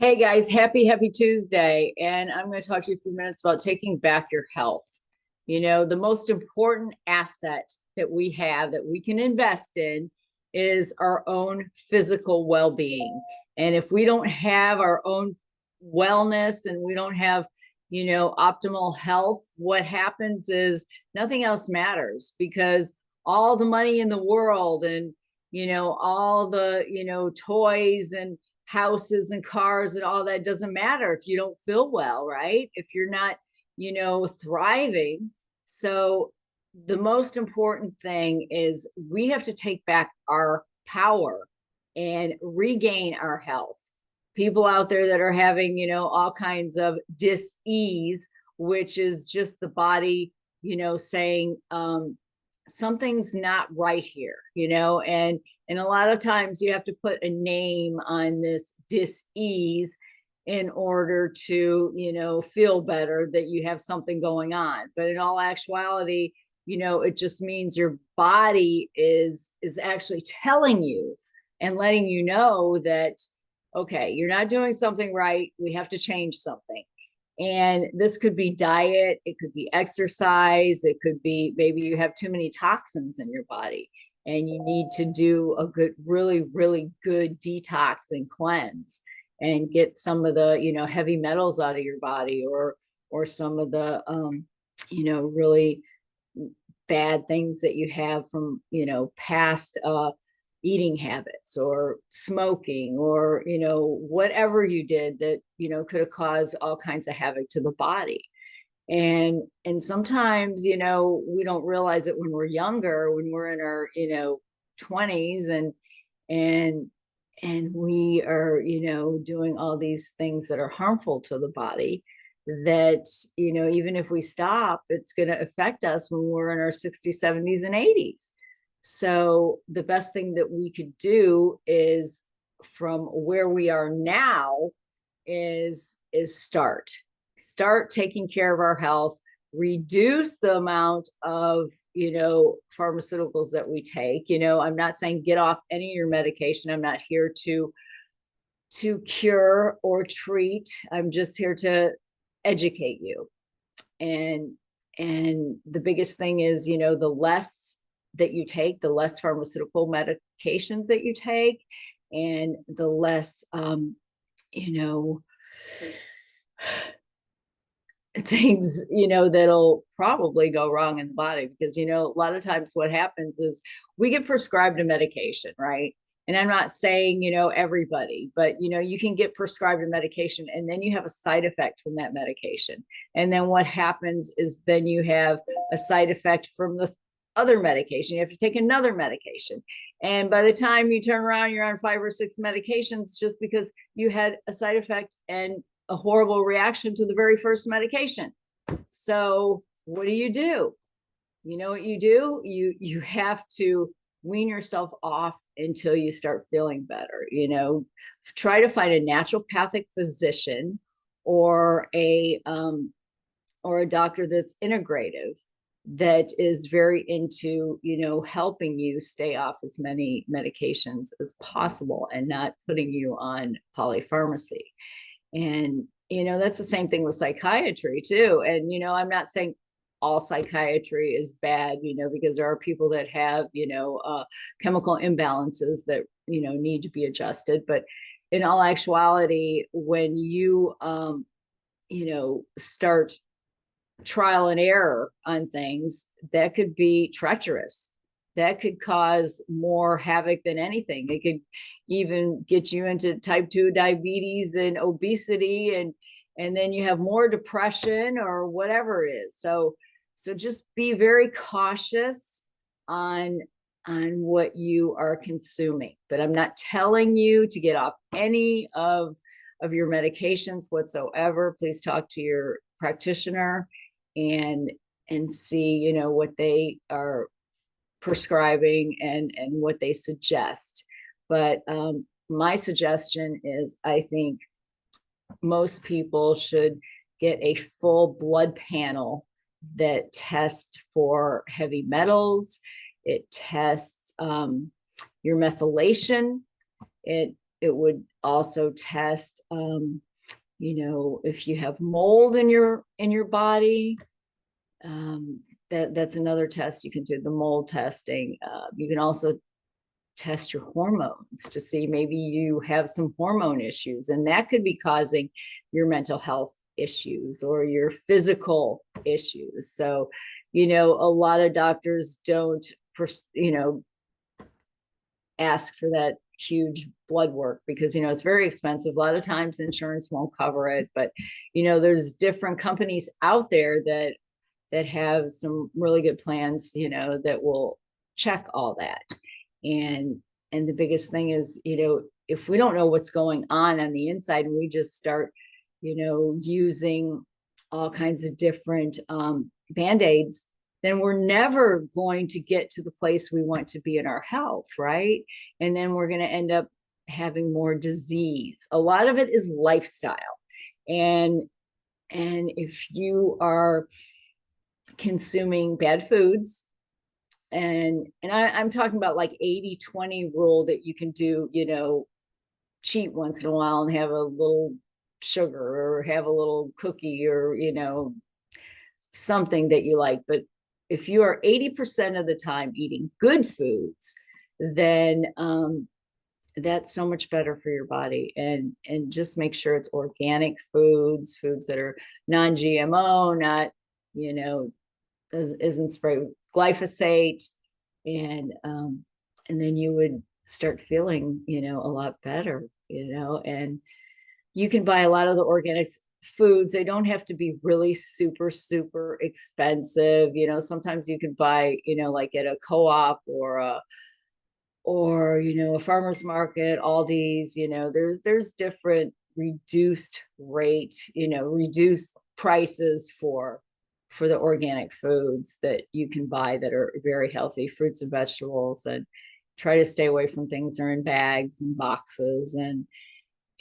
Hey guys, happy Tuesday. And I'm going to talk to you for a few minutes about taking back your health. The most important asset that we have that we can invest in is our own physical well-being. And if we don't have our own wellness and we don't have, optimal health, what happens is nothing else matters because all the money in the world and, all the, toys and houses and cars and all that doesn't matter if you don't feel well, right? If you're not, thriving. So the most important thing is we have to take back our power and regain our health. People out there that are having, all kinds of dis-ease, which is just the body, saying, something's not right here, and a lot of times you have to put a name on this dis-ease in order to, feel better that you have something going on. But in all actuality, it just means your body is actually telling you and letting you know that, okay, you're not doing something right. We have to change something. And this could be diet, it could be exercise, it could be maybe you have too many toxins in your body and you need to do a good, really good detox and cleanse and get some of the, heavy metals out of your body, or some of the, really bad things that you have from, past eating habits or smoking, or whatever you did that could have caused all kinds of havoc to the body. And sometimes we don't realize it when we're younger, when we're in our 20s, and and we are doing all these things that are harmful to the body, that even if we stop, it's going to affect us when we're in our 60s, 70s, and 80s. So the best thing that we could do is, from where we are now, is start taking care of our health, reduce the amount of pharmaceuticals that we take. I'm not saying get off any of your medication. I'm not here to cure or treat. I'm just here to educate you. And the biggest thing is, the less that you take, the less pharmaceutical medications that you take, and the less you know things that'll probably go wrong in the body. Because a lot of times what happens is we get prescribed a medication, right? And I'm not saying everybody, but you can get prescribed a medication and then you have a side effect from that medication. And then what happens is then you have a side effect from the other medication. You have to take another medication, and by the time you turn around, you're on 5 or 6 medications just because you had a side effect and a horrible reaction to the very first medication. So what do? You know what you do? You have to wean yourself off until you start feeling better. Try to find a naturopathic physician, or a doctor that's integrative, that is very into helping you stay off as many medications as possible and not putting you on polypharmacy. And that's the same thing with psychiatry too. And I'm not saying all psychiatry is bad, because there are people that have chemical imbalances that need to be adjusted. But in all actuality, when you start trial and error on things, that could be treacherous. That could cause more havoc than anything. It could even get you into type 2 diabetes and obesity, and then you have more depression or whatever it is. So just be very cautious on what you are consuming. But I'm not telling you to get off any of your medications whatsoever. Please talk to your practitioner and see what they are prescribing and what they suggest. But my suggestion is, I think most people should get a full blood panel that tests for heavy metals. It tests your methylation. It it would also test, if you have mold in your body, that's another test you can do, the mold testing. You can also test your hormones to see maybe you have some hormone issues, and that could be causing your mental health issues or your physical issues. So, a lot of doctors don't, ask for that huge blood work because it's very expensive. A lot of times insurance won't cover it, but there's different companies out there that have some really good plans, that will check all that. And the biggest thing is, if we don't know what's going on the inside, and we just start, using all kinds of different band-aids, then we're never going to get to the place we want to be in our health, right? And then we're going to end up having more disease. A lot of it is lifestyle. And if you are consuming bad foods, and I'm talking about like 80-20 rule that you can do, cheat once in a while and have a little sugar or have a little cookie or, something that you like. But if you are 80% of the time eating good foods, then that's so much better for your body. And just make sure it's organic foods that are non-GMO, not, isn't sprayed with glyphosate. And then you would start feeling, a lot better, and you can buy a lot of the organic foods. They don't have to be really super, super expensive. Sometimes you can buy, like at a co-op or a farmer's market, Aldi's, there's different reduced rate, reduced prices for the organic foods that you can buy that are very healthy, fruits and vegetables, and try to stay away from things that are in bags and boxes,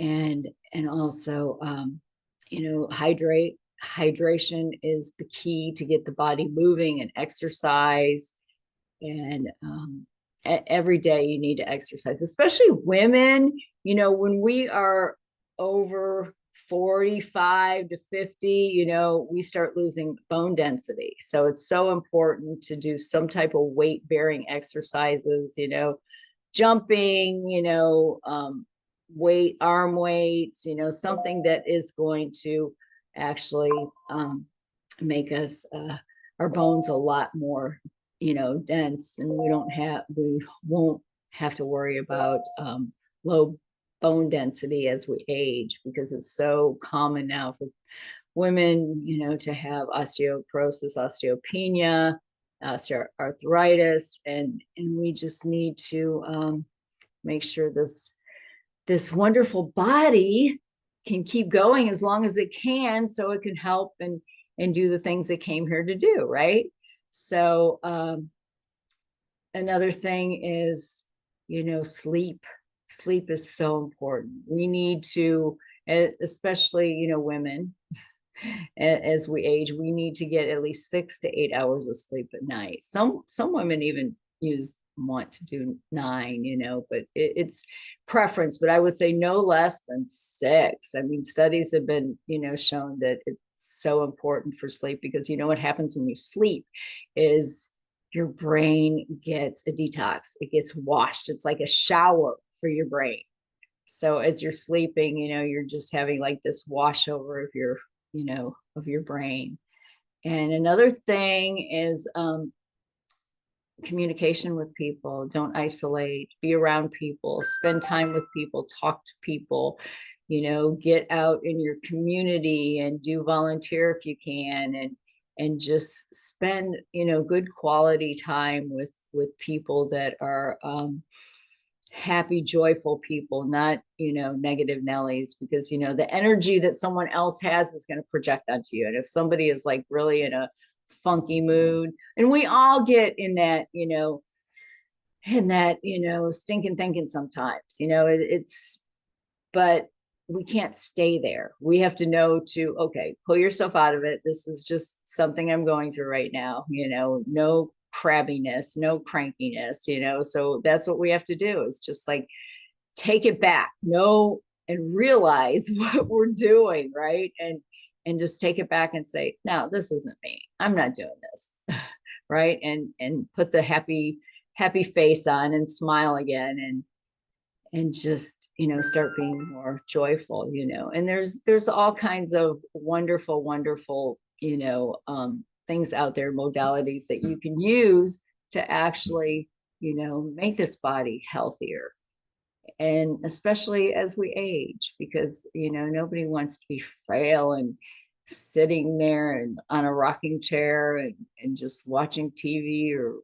and also, hydration is the key to get the body moving and exercise. And every day you need to exercise, especially women. When we are over 45 to 50, we start losing bone density. So it's so important to do some type of weight bearing exercises, jumping, arm weights, something that is going to actually make us our bones a lot more dense, and we won't have to worry about low bone density as we age, because it's so common now for women to have osteoporosis, osteopenia, osteoarthritis, and we just need to make sure this wonderful body can keep going as long as it can, so it can help and do the things it came here to do, right? So another thing is, sleep. Sleep is so important. We need to, especially, women, as we age, we need to get at least 6 to 8 hours of sleep at night. Some women even want to do 9, but it's preference. But I would say no less than 6. I mean, studies have been, shown that it's so important for sleep, because what happens when you sleep is your brain gets a detox. It gets washed. It's like a shower for your brain. So as you're sleeping, you're just having like this washover of your brain. And another thing is communication with people. Don't isolate, be around people, spend time with people, talk to people, get out in your community and do volunteer if you can, and just spend, good quality time with people that are happy, joyful people, not, negative Nellies, because, the energy that someone else has is going to project onto you. And if somebody is like really in a funky mood, and we all get in that, stinking thinking sometimes, but we can't stay there. We have to know to, okay, pull yourself out of it. This is just something I'm going through right now, no crabbiness, no crankiness, so that's what we have to do, is just like take it back, know and realize what we're doing, right? And just take it back and say, no, this isn't me. I'm not doing this. Right. And put the happy face on and smile again, and just, start being more joyful, and there's all kinds of wonderful, things out there, modalities that you can use to actually, make this body healthier. And especially as we age, because, nobody wants to be frail and sitting there and on a rocking chair and just watching TV, or,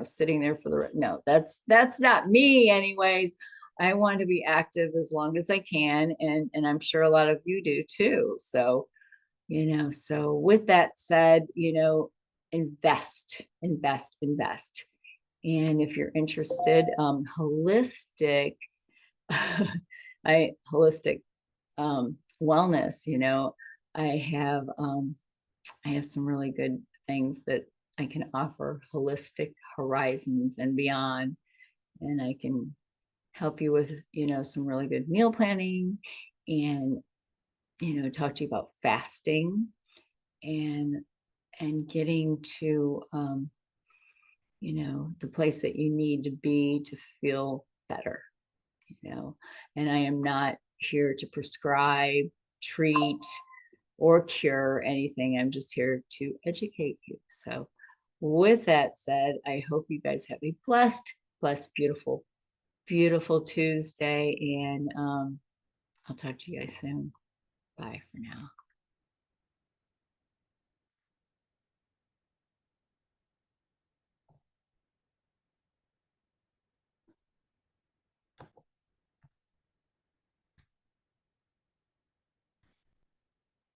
sitting there for no, that's not me anyways. I want to be active as long as I can. And I'm sure a lot of you do too. So, so with that said, invest. And if you're interested, holistic holistic wellness, I have I have some really good things that I can offer, holistic horizons and beyond. And I can help you with, some really good meal planning, and, talk to you about fasting, and getting to the place that you need to be to feel better. And I am not here to prescribe, treat, or cure anything. I'm just here to educate you. So with that said, I hope you guys have a blessed, beautiful Tuesday. And I'll talk to you guys soon. Bye for now.